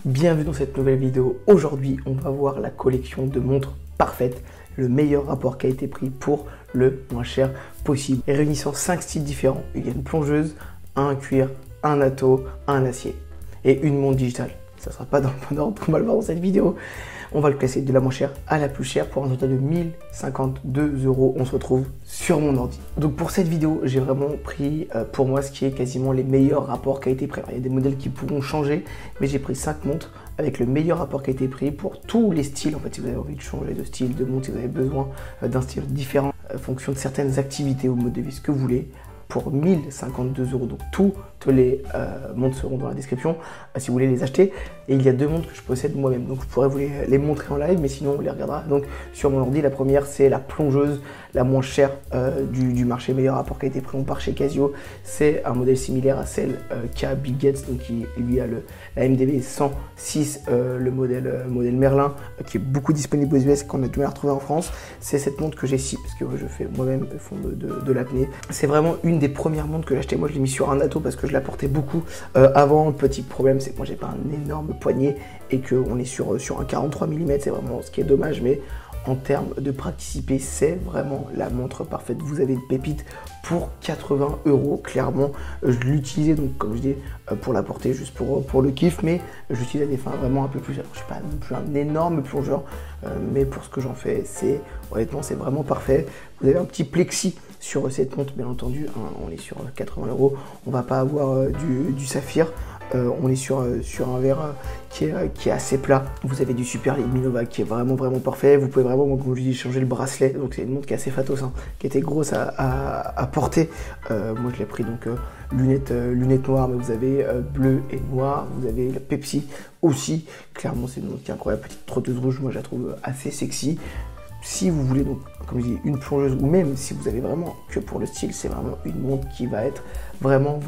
Bienvenue dans cette nouvelle vidéo. Aujourd'hui, on va voir la collection de montres parfaites, le meilleur rapport qualité-prix pour le moins cher possible. Et réunissant 5 styles différents. Il y a une plongeuse, un cuir, un atto, un acier et une montre digitale. Ça ne sera pas dans le bon ordre, on va le voir dans cette vidéo. On va le classer de la moins chère à la plus chère pour un total de 1052 €. On se retrouve sur mon ordi. Donc pour cette vidéo, j'ai vraiment pris pour moi ce qui est quasiment les meilleurs rapports qualité-prix. Il y a des modèles qui pourront changer, mais j'ai pris 5 montres avec le meilleur rapport qualité-prix pour tous les styles. En fait, si vous avez envie de changer de style de montre, si vous avez besoin d'un style différent en fonction de certaines activités ou mode de vie, ce que vous voulez, pour 1052 €. Donc toutes les montres seront dans la description si vous voulez les acheter. Et il y a 2 montres que je possède moi-même, donc je pourrais vous les montrer en live, mais sinon on les regardera donc sur mon ordi. La première, c'est la plongeuse, la moins chère du marché, meilleur rapport qualité-prix. On part chez Casio. C'est un modèle similaire à celle qu'a Bill Gates, donc qui lui a la MDB 106, le modèle Merlin, qui est beaucoup disponible aux US, qu'on a du mal à retrouver en France. C'est cette montre que j'ai ici, parce que je fais moi-même le fond de l'apnée. C'est vraiment une des premières montres que j'ai acheté. Moi, je l'ai mis sur un atto parce que je la portais beaucoup avant. Le petit problème, c'est que moi, j'ai pas un énorme poignet et qu'on est sur un 43 mm. C'est vraiment ce qui est dommage, mais en termes de praticité, c'est vraiment la montre parfaite. Vous avez une pépite pour 80 €. Clairement, je l'utilisais donc, comme je dis, pour la porter juste pour le kiff, mais j'utilise à des fins vraiment un peu plus. Alors, je suis pas non plus un énorme plongeur, mais pour ce que j'en fais, honnêtement, c'est vraiment parfait. Vous avez un petit plexi sur cette montre, bien entendu, hein, on est sur 80 €. On va pas avoir du saphir. On est sur un verre qui est assez plat. Vous avez du Super Minova qui est vraiment parfait. Vous pouvez vraiment, comme je dis, changer le bracelet. Donc c'est une montre qui est assez fatos, hein, qui était grosse à porter. Moi je l'ai pris donc lunettes noires, mais vous avez bleu et noir. Vous avez la Pepsi aussi. Clairement c'est une montre qui est incroyable. Petite trotteuse rouge, moi je la trouve assez sexy. Si vous voulez donc, comme je dis, une plongeuse, ou même si vous avez vraiment que pour le style, c'est vraiment une montre qui va être vraiment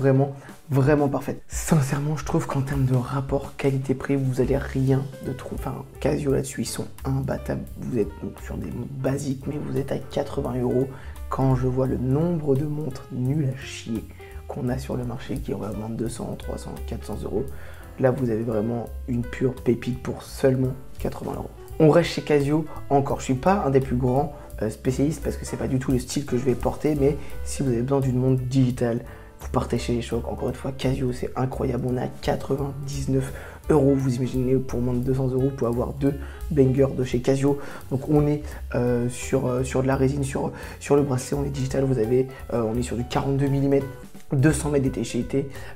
parfaite. Sincèrement, je trouve qu'en termes de rapport qualité-prix, vous n'allez rien de trop. Enfin, Casio là-dessus, ils sont imbattables. Vous êtes donc sur des montres basiques, mais vous êtes à 80 €. Quand je vois le nombre de montres nulles à chier qu'on a sur le marché, qui ont vraiment 200, 300, 400 €, là vous avez vraiment une pure pépite pour seulement 80 €. On reste chez Casio encore. Je suis pas un des plus grands spécialistes parce que c'est pas du tout le style que je vais porter, mais si vous avez besoin d'une montre digitale, vous partez chez les chocs. Encore une fois, Casio, c'est incroyable. On est à 99 €. Vous imaginez, pour moins de 200 € pour avoir 2 bangers de chez Casio. Donc on est sur de la résine, sur le bracelet, on est digital. On est sur du 42 mm. 200 mètres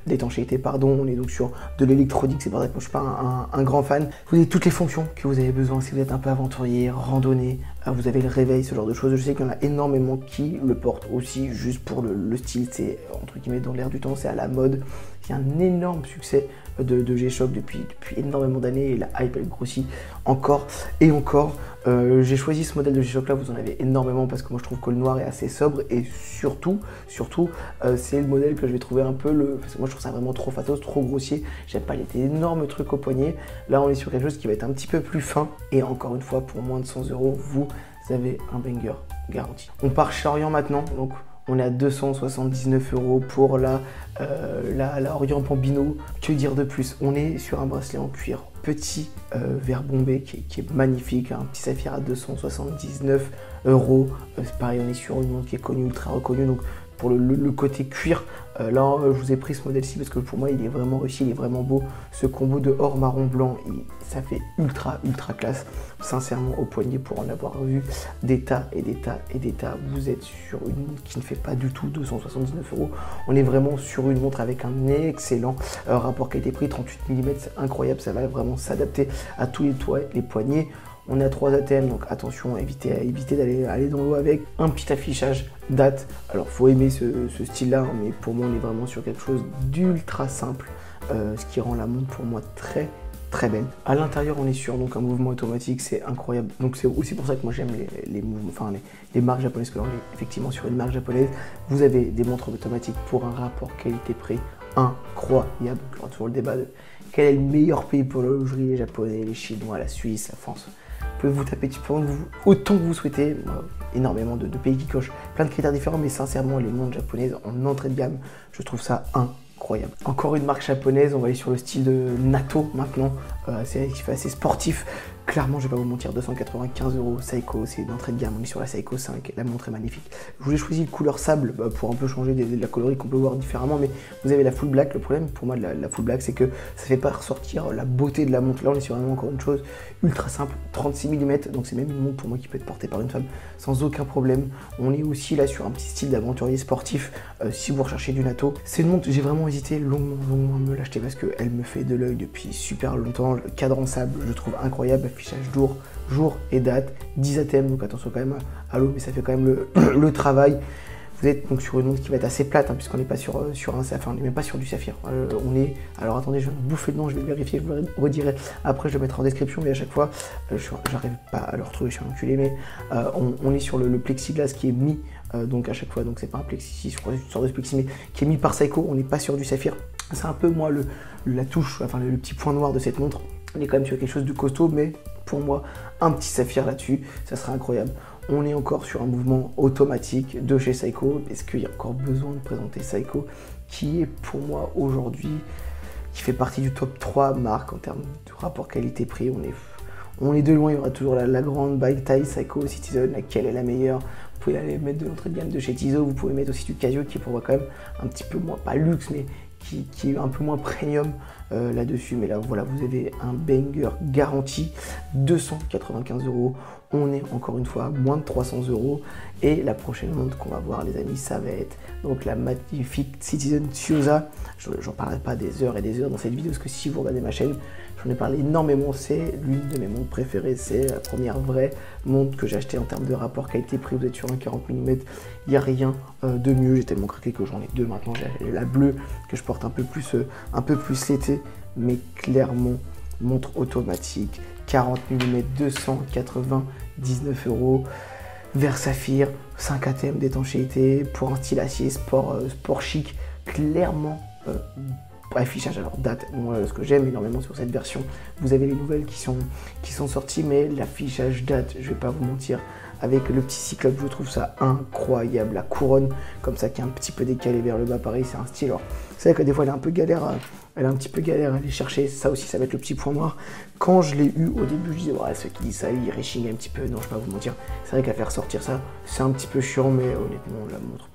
d'étanchéité, pardon. On est donc sur de l'électronique, c'est pour ça que moi je suis pas un grand fan. Vous avez toutes les fonctions que vous avez besoin si vous êtes un peu aventurier, randonnée, vous avez le réveil, ce genre de choses. Je sais qu'il y en a énormément qui le portent aussi juste pour le style, c'est entre guillemets dans l'air du temps, c'est à la mode. Il y a un énorme succès de G-Shock depuis énormément d'années et la hype elle grossit encore et encore. J'ai choisi ce modèle de G-Shock là, vous en avez énormément parce que moi je trouve que le noir est assez sobre et surtout c'est le modèle que je vais trouver un peu parce que moi je trouve ça vraiment trop fatos, trop grossier. J'aime pas les énormes trucs au poignet. Là on est sur quelque chose qui va être un petit peu plus fin et encore une fois pour moins de 100 €, vous avez un banger garanti. On part chez Orient maintenant, donc on est à 279 € pour la Orient Bambino. Que dire de plus? On est sur un bracelet en cuir petit verre bombé qui est magnifique, un petit saphir à 279 €. C'est pareil, on est sur une montre qui est connue, ultra reconnue. Donc pour le côté cuir, là je vous ai pris ce modèle-ci parce que pour moi il est vraiment réussi, il est vraiment beau. Ce combo de or, marron, blanc, ça fait ultra classe. Sincèrement, au poignet, pour en avoir vu des tas et des tas, vous êtes sur une montre qui ne fait pas du tout 279 €. On est vraiment sur une montre avec un excellent rapport qualité-prix, 38 mm, c'est incroyable, ça va vraiment s'adapter à tous les poignets. On est à 3 ATM, donc attention, évitez d'aller dans l'eau avec. Un petit affichage date. Alors, faut aimer ce style-là, mais pour moi, on est vraiment sur quelque chose d'ultra simple, ce qui rend la montre pour moi très belle. À l'intérieur, on est sur donc un mouvement automatique, c'est incroyable. Donc c'est aussi pour ça que moi j'aime les mouvements, enfin les marques japonaises, que l'on est effectivement sur une marque japonaise. Vous avez des montres automatiques pour un rapport qualité-prix incroyable. Il y aura toujours le débat de quel est le meilleur pays pour l'horlogerie, les Japonais, les Chinois, la Suisse, la France. Vous pouvez vous taper dessus autant que vous souhaitez. Énormément de pays qui cochent plein de critères différents, mais sincèrement, les montres japonaises en entrée de gamme, je trouve ça incroyable. incroyable. Encore une marque japonaise, on va aller sur le style de Nato maintenant, c'est qui fait assez sportif. Clairement, je vais pas vous mentir, 295 €, Seiko, c'est une entrée de gamme, on est sur la Seiko 5, la montre est magnifique. Je vous ai choisi couleur sable pour un peu changer de la coloris qu'on peut voir différemment, mais vous avez la full black. Le problème pour moi de la full black, c'est que ça fait pas ressortir la beauté de la montre. Là, on est sur vraiment encore une chose ultra simple, 36 mm, donc c'est même une montre pour moi qui peut être portée par une femme sans aucun problème. On est aussi là sur un petit style d'aventurier sportif, si vous recherchez du Nato. C'est une montre, j'ai vraiment hésité longuement à me l'acheter parce qu'elle me fait de l'œil depuis super longtemps. Le cadran sable, je trouve incroyable. Affichage jour et date, 10 ATM, donc attention quand même à l'eau, mais ça fait quand même le travail. Vous êtes donc sur une montre qui va être assez plate, hein, puisqu'on n'est pas sur un saphir, on n'est même pas sur du saphir. On est, alors attendez, je vais me bouffer le nom, je vais vérifier, je vous le redirai. Après, je le mettrai en description, mais à chaque fois, j'arrive pas à le retrouver, je suis un enculé, mais on est sur le plexiglas qui est mis, donc à chaque fois, donc c'est pas un plexi, je crois, une sorte de plexi, mais qui est mis par Seiko, on n'est pas sur du saphir. C'est un peu moi la touche, enfin le petit point noir de cette montre. On est quand même sur quelque chose de costaud, mais pour moi, un petit saphir là-dessus, ça serait incroyable. On est encore sur un mouvement automatique de chez Seiko. Est-ce qu'il y a encore besoin de présenter Seiko, qui est pour moi aujourd'hui, qui fait partie du top 3 marques en termes de rapport qualité-prix. On est de loin, il y aura toujours la grande bike taille Seiko Citizen, laquelle est la meilleure. Vous pouvez aller mettre de l'entrée de gamme de chez Tissot, vous pouvez mettre aussi du Casio qui est pour moi quand même un petit peu moins, pas luxe, mais qui est un peu moins premium là-dessus. Mais là, voilà, vous avez un banger garanti, 295 €. On est encore une fois à moins de 300 €. Et la prochaine montre qu'on va voir, les amis, ça va être donc la magnifique Citizen Chiusa. J'en parlerai pas des heures et des heures dans cette vidéo, parce que si vous regardez ma chaîne, j'en ai parlé énormément. C'est l'une de mes montres préférées. C'est la première vraie montre que j'ai achetée en termes de rapport qualité-prix. Vous êtes sur un 40 mm, il n'y a rien de mieux. J'ai tellement craqué que j'en ai deux maintenant. J'ai la bleue que je porte un peu plus l'été, mais clairement, montre automatique, 40 mm, 299 €. Vert saphir, 5 ATM d'étanchéité, pour un style acier sport chic, clairement affichage. Alors date, moi ce que j'aime énormément sur cette version, vous avez les nouvelles qui sont sorties, mais l'affichage date, je vais pas vous mentir, avec le petit cyclope, je trouve ça incroyable. La couronne comme ça qui est un petit peu décalée vers le bas, pareil, c'est un style. Alors c'est vrai que des fois elle est un peu galère, elle a un petit peu galère à aller chercher, ça aussi ça va être le petit point noir. Quand je l'ai eu au début, je disais ouais, ceux qui disent ça, ils réchignent un petit peu. Non, je vais pas vous mentir, c'est vrai qu'à faire sortir ça, c'est un petit peu chiant, mais honnêtement la montre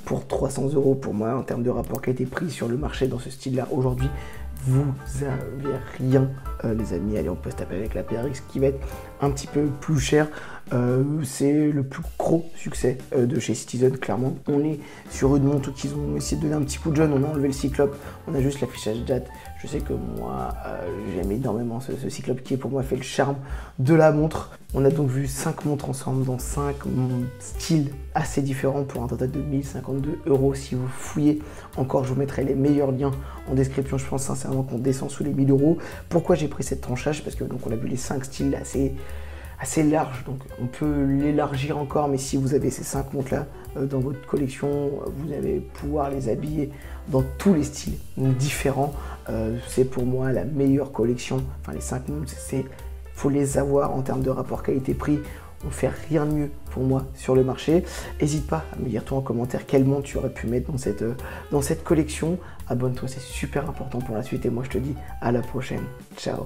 pour 300 € pour moi en termes de rapport qualité-prix sur le marché dans ce style-là aujourd'hui, vous avez rien, les amis. Allez, on peut se taper avec la PRX qui va être un petit peu plus cher. C'est le plus gros succès de chez Citizen, clairement. On est sur une montre qu'ils ont essayé de donner un petit coup de jeune. On a enlevé le cyclope, on a juste l'affichage date. Je sais que moi, j'aime énormément ce cyclope qui, pour moi, fait le charme de la montre. On a donc vu 5 montres ensemble dans 5 styles assez différents pour un total de 1052 €. Si vous fouillez encore, je vous mettrai les meilleurs liens en description. Je pense sincèrement qu'on descend sous les 1000 €. Pourquoi j'ai pris cette tranchage? Parce que donc on a vu les 5 styles assez large, donc on peut l'élargir encore, mais si vous avez ces 5 montres là dans votre collection, vous allez pouvoir les habiller dans tous les styles différents. C'est pour moi la meilleure collection, enfin les 5 montres, faut les avoir en termes de rapport qualité-prix. On fait rien de mieux pour moi sur le marché. N'hésite pas à me dire toi en commentaire quelle montre tu aurais pu mettre dans cette collection. Abonne-toi, c'est super important pour la suite, et moi je te dis à la prochaine. Ciao.